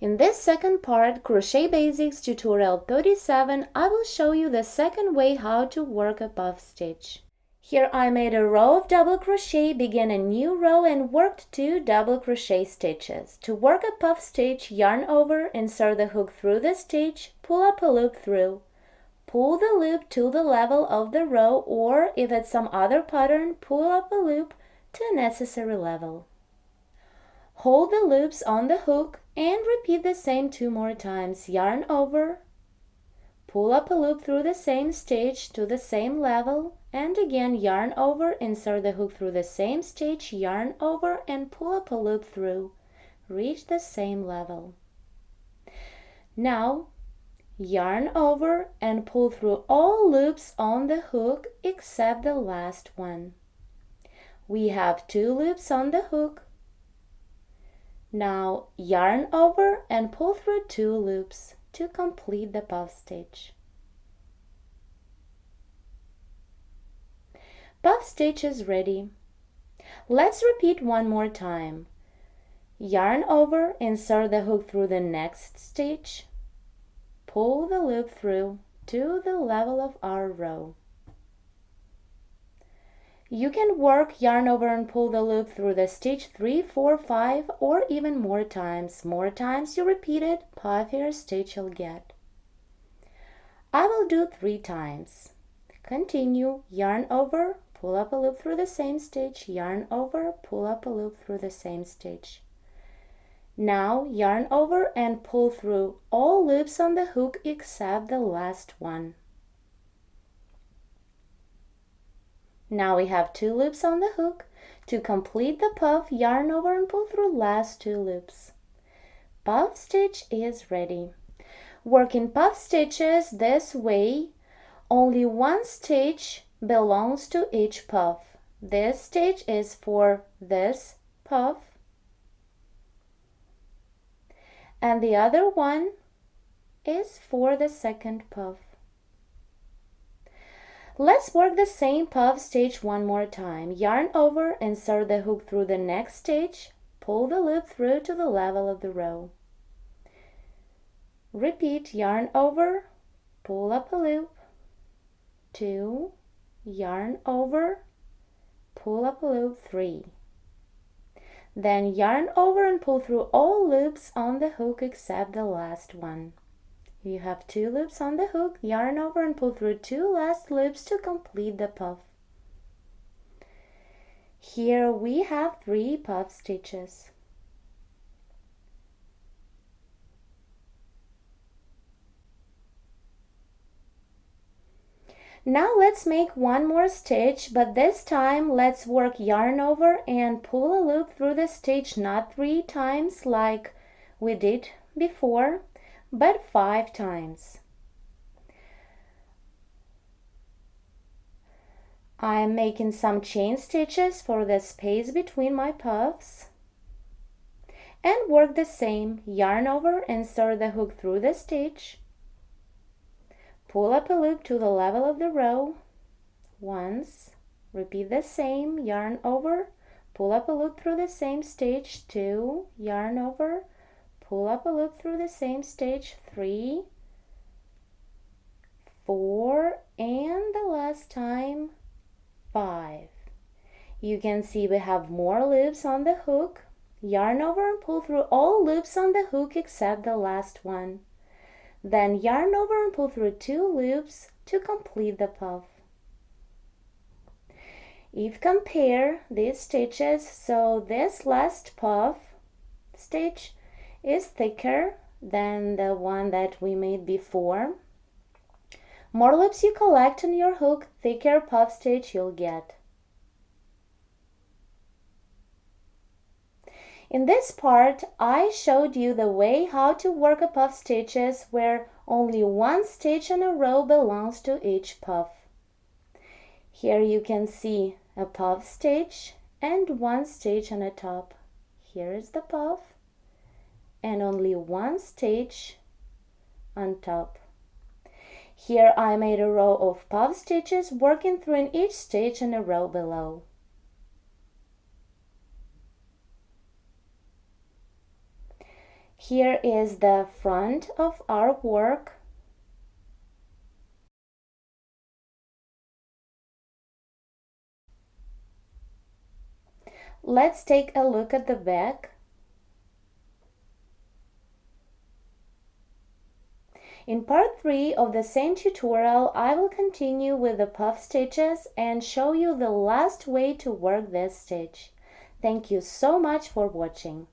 In this second part, Crochet Basics Tutorial 37, I will show you the second way how to work a puff stitch. Here I made a row of double crochet, began a new row and worked 2 double crochet stitches. To work a puff stitch, yarn over, insert the hook through the stitch, pull up a loop through. Pull the loop to the level of the row, or if it's some other pattern, pull up a loop to a necessary level. Hold the loops on the hook and repeat the same 2 more times. Yarn over, pull up a loop through the same stitch to the same level, and again yarn over, insert the hook through the same stitch, yarn over and pull up a loop through. Reach the same level. Now yarn over and pull through all loops on the hook except the last one. We have 2 loops on the hook. Now yarn over and pull through 2 loops to complete the puff stitch. Puff stitch is ready. Let's repeat one more time. Yarn over, insert the hook through the next stitch, pull the loop through to the level of our row. You can work yarn over and pull the loop through the stitch 3, 4, 5 or even more times. More times you repeat it, puffier stitch you'll get. I will do 3 times. Continue, yarn over, pull up a loop through the same stitch, yarn over, pull up a loop through the same stitch. Now yarn over and pull through all loops on the hook except the last one. Now we have 2 loops on the hook. To complete the puff, yarn over and pull through last 2 loops. Puff stitch is ready. Working puff stitches this way, only one stitch belongs to each puff. This stitch is for this puff, and the other one is for the second puff. Let's work the same puff stitch one more time. Yarn over, insert the hook through the next stitch, pull the loop through to the level of the row. Repeat, yarn over, pull up a loop, 2, yarn over, pull up a loop, 3. Then yarn over and pull through all loops on the hook except the last one. You have 2 loops on the hook, yarn over and pull through 2 last loops to complete the puff. Here we have 3 puff stitches. Now let's make one more stitch, but this time let's work yarn over and pull a loop through the stitch not 3 times like we did before, but 5 times. I am making some chain stitches for the space between my puffs and work the same. Yarn over, insert the hook through the stitch, pull up a loop to the level of the row once, repeat the same, yarn over, pull up a loop through the same stitch, 2, yarn over, pull up a loop through the same stitch, 3, 4, and the last time, 5. You can see we have more loops on the hook. Yarn over and pull through all loops on the hook except the last one. Then yarn over and pull through 2 loops to complete the puff. If compare these stitches, so this last puff stitch is thicker than the one that we made before. More loops you collect on your hook, thicker puff stitch you'll get. In this part, I showed you the way how to work a puff stitches where only one stitch in a row belongs to each puff. Here you can see a puff stitch and one stitch on the top. Here is the puff and only one stitch on top. Here I made a row of puff stitches working through in each stitch in a row below. Here is the front of our work. Let's take a look at the back. In part 3 of the same tutorial, I will continue with the puff stitches and show you the last way to work this stitch. Thank you so much for watching.